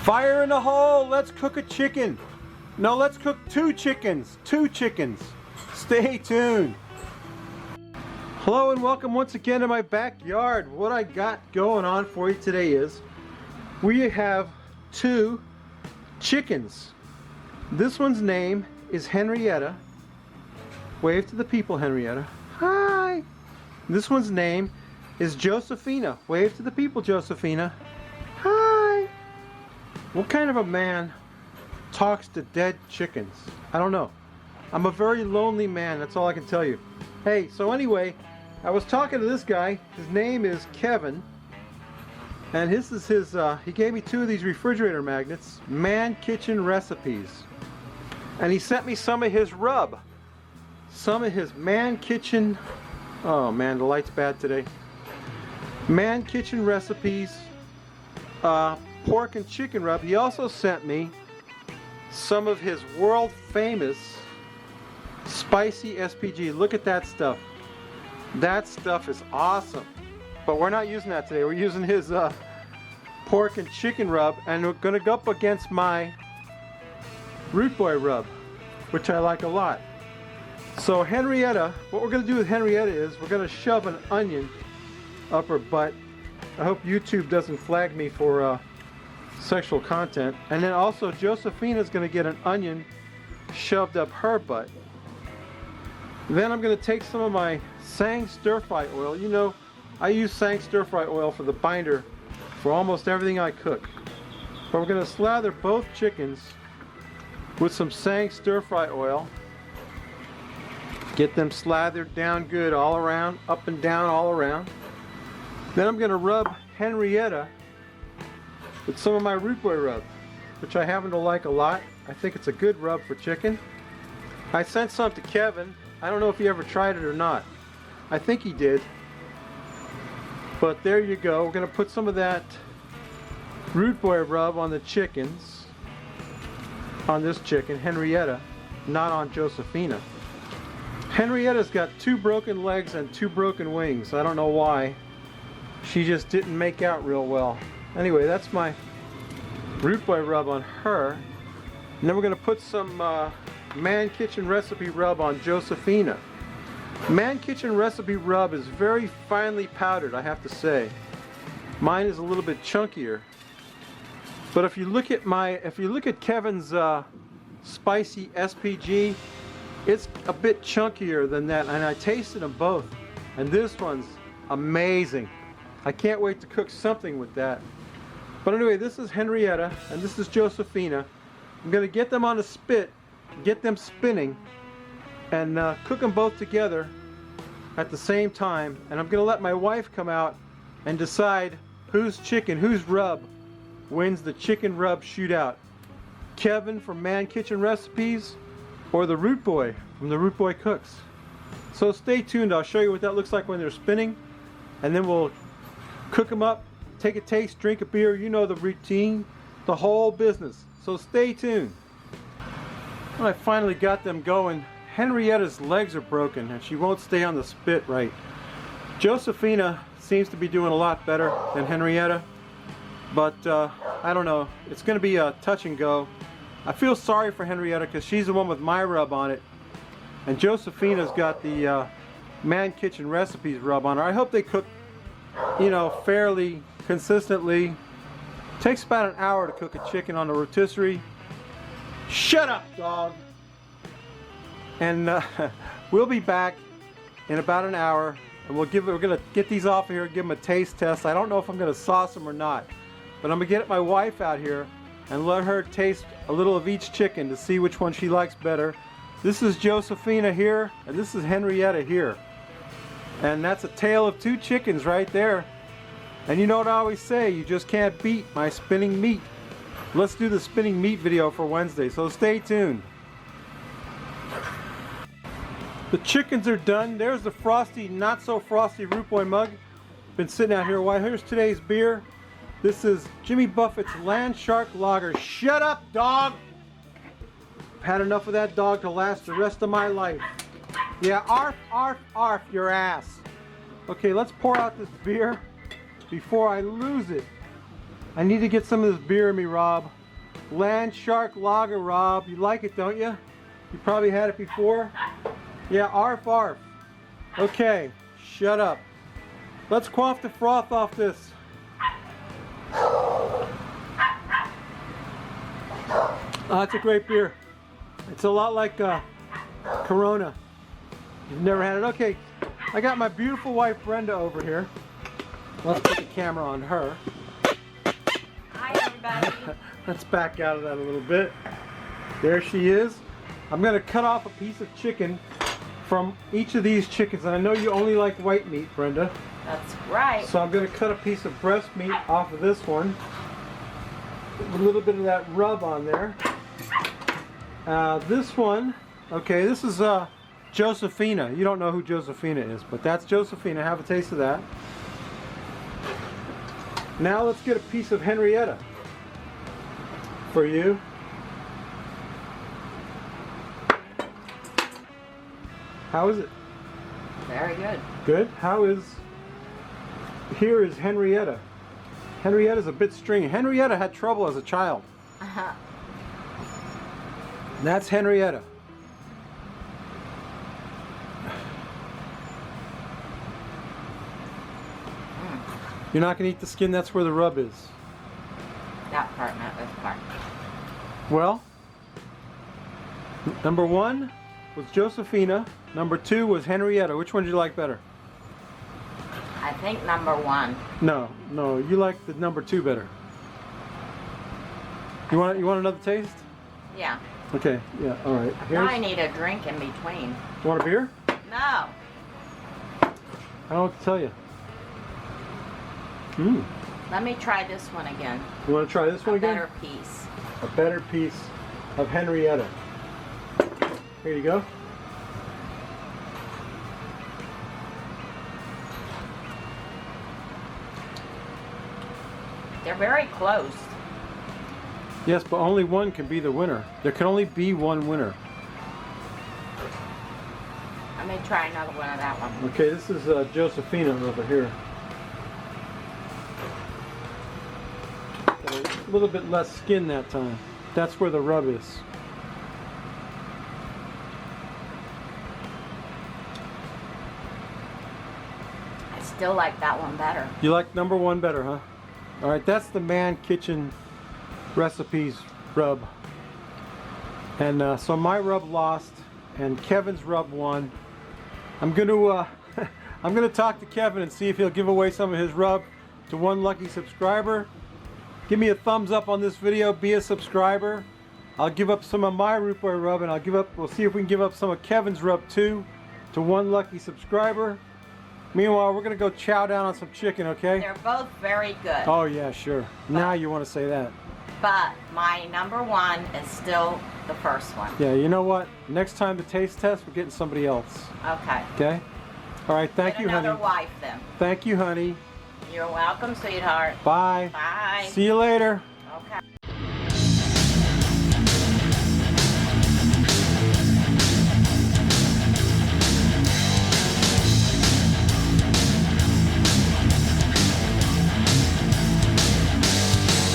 Fire in the hole! Let's cook a chicken. No, let's cook two chickens. Two chickens. Stay tuned. Hello and welcome once again to my backyard. What I got going on for you today is we have two chickens. This one's name is Henrietta. Wave to the people, Henrietta. Hi. This one's name is Josephina. Wave to the people, Josephina. Hi. What kind of a man talks to dead chickens? I don't know. I'm a very lonely man, that's all I can tell you. Hey, so anyway, I was talking to this guy. His name is Kevin. And this is his, he gave me two of these refrigerator magnets, Man Kitchen Recipes. And he sent me some of his rub. Some of his Man Kitchen, oh man, the light's bad today. Man Kitchen Recipes, pork and chicken rub. He also sent me some of his world famous spicy SPG. Look at that stuff. That stuff is awesome. But we're not using that today. We're using his pork and chicken rub, and we're gonna go up against my Root Boy rub, which I like a lot. So Henrietta, what we're gonna do with Henrietta is we're gonna shove an onion up her butt. I hope YouTube doesn't flag me for sexual content. And then also Josephina's gonna get an onion shoved up her butt. Then I'm gonna take some of my Sang stir fry oil. You know, I use Sang stir fry oil for the binder for almost everything I cook. But we're gonna slather both chickens with some Sang stir fry oil. Get them slathered down good all around, up and down all around. Then I'm gonna rub Henrietta with some of my Root Boy rub, which I happen to like a lot. I think it's a good rub for chicken. I sent some to Kevin. I don't know if he ever tried it or not. I think he did. But there you go. We're gonna put some of that Root Boy rub on the chickens. On this chicken, Henrietta, not on Josephina. Henrietta's got 2 broken legs and 2 broken wings. I don't know why. She just didn't make out real well. Anyway, that's my Root Boy rub on her. And then we're gonna put some Man Kitchen Recipe rub on Josephina. Man Kitchen Recipe rub is very finely powdered, I have to say. Mine is a little bit chunkier. But if you look at Kevin's spicy SPG, it's a bit chunkier than that, and I tasted them both, and this one's amazing. I can't wait to cook something with that. But anyway, this is Henrietta and this is Josephina. I'm gonna get them on a spit, get them spinning, and cook them both together at the same time. And I'm gonna let my wife come out and decide whose chicken, whose rub wins the chicken rub shootout. Kevin from Man Kitchen Recipes or the Root Boy from the Root Boy Cooks. So stay tuned. I'll show you what that looks like when they're spinning, and then we'll cook them up, take a taste, drink a beer. You know the routine, the whole business. So stay tuned. When I finally got them going, Henrietta's legs are broken and she won't stay on the spit right. Josephina seems to be doing a lot better than Henrietta, but I don't know. It's going to be a touch and go. I feel sorry for Henrietta because she's the one with my rub on it, and Josephina's got the Man Kitchen Recipes rub on her. I hope they cook, you know, fairly consistently. Takes about an hour to cook a chicken on the rotisserie. Shut up, dog! And we'll be back in about an hour, and we're gonna get these off of here and give them a taste test. I don't know if I'm gonna sauce them or not, but I'm gonna get my wife out here and let her taste a little of each chicken to see which one she likes better. This is Josephina here, and this is Henrietta here. And that's a tale of 2 chickens right there. And you know what I always say, you just can't beat my spinning meat. Let's do the spinning meat video for Wednesday, so stay tuned. The chickens are done. There's the frosty, not so frosty Root Boy mug. Been sitting out here a while. Here's today's beer. This is Jimmy Buffett's Land Shark Lager. Shut up, dog! I've had enough of that dog to last the rest of my life. Yeah, arf, arf, arf, your ass. Okay, let's pour out this beer before I lose it. I need to get some of this beer in me, Rob. Land Shark Lager, Rob. You like it, don't you? You probably had it before. Yeah, arf arf. Okay, shut up. Let's quaff the froth off this. It's a great beer. It's a lot like Corona. You've never had it. Okay, I got my beautiful wife Brenda over here. Let's put the camera on her. Hi, everybody. Let's back out of that a little bit. There she is. I'm going to cut off a piece of chicken from each of these chickens. And I know you only like white meat, Brenda. That's right. So I'm going to cut a piece of breast meat off of this one. A little bit of that rub on there. This one, okay, this is Josephina. You don't know who Josephina is, but that's Josephina. Have a taste of that. Now let's get a piece of Henrietta for you. How is it? Very good. Good. How is... Here is Henrietta. Henrietta's a bit stringy. Henrietta had trouble as a child. Uh-huh. That's Henrietta. You're not going to eat the skin, that's where the rub is. That part, not this part. Well, number 1 was Josephina. Number 2 was Henrietta. Which one did you like better? I think number 1. No, you like the number 2 better. You want another taste? Yeah. Okay, yeah, all right. I need a drink in between. You want a beer? No. I don't know what to tell you. Let me try this one again. You want to try this one again? A better piece. A better piece of Henrietta. Here you go. They're very close. Yes, but only one can be the winner. There can only be one winner. Let me try another one of that one. Okay, this is Josephina over here. A little bit less skin that time. That's where the rub is. I still like that one better. You like number 1 better, huh? All right, that's the Man Kitchen Recipes rub. And so my rub lost, and Kevin's rub won. I'm gonna I'm gonna talk to Kevin and see if he'll give away some of his rub to one lucky subscriber. Give me a thumbs up on this video. Be a subscriber. I'll give up some of my root boy rub, and we'll see if we can give up some of Kevin's rub too to one lucky subscriber. Meanwhile, we're gonna go chow down on some chicken, okay? They're both very good. Oh yeah, sure. Now you want to say that. But my number 1 is still the first one. Yeah, you know what? Next time the taste test, we're getting somebody else. Okay. Okay? All right, thank you, honey. Another wife then. Thank you, honey. You're welcome, sweetheart. Bye. Bye. See you later.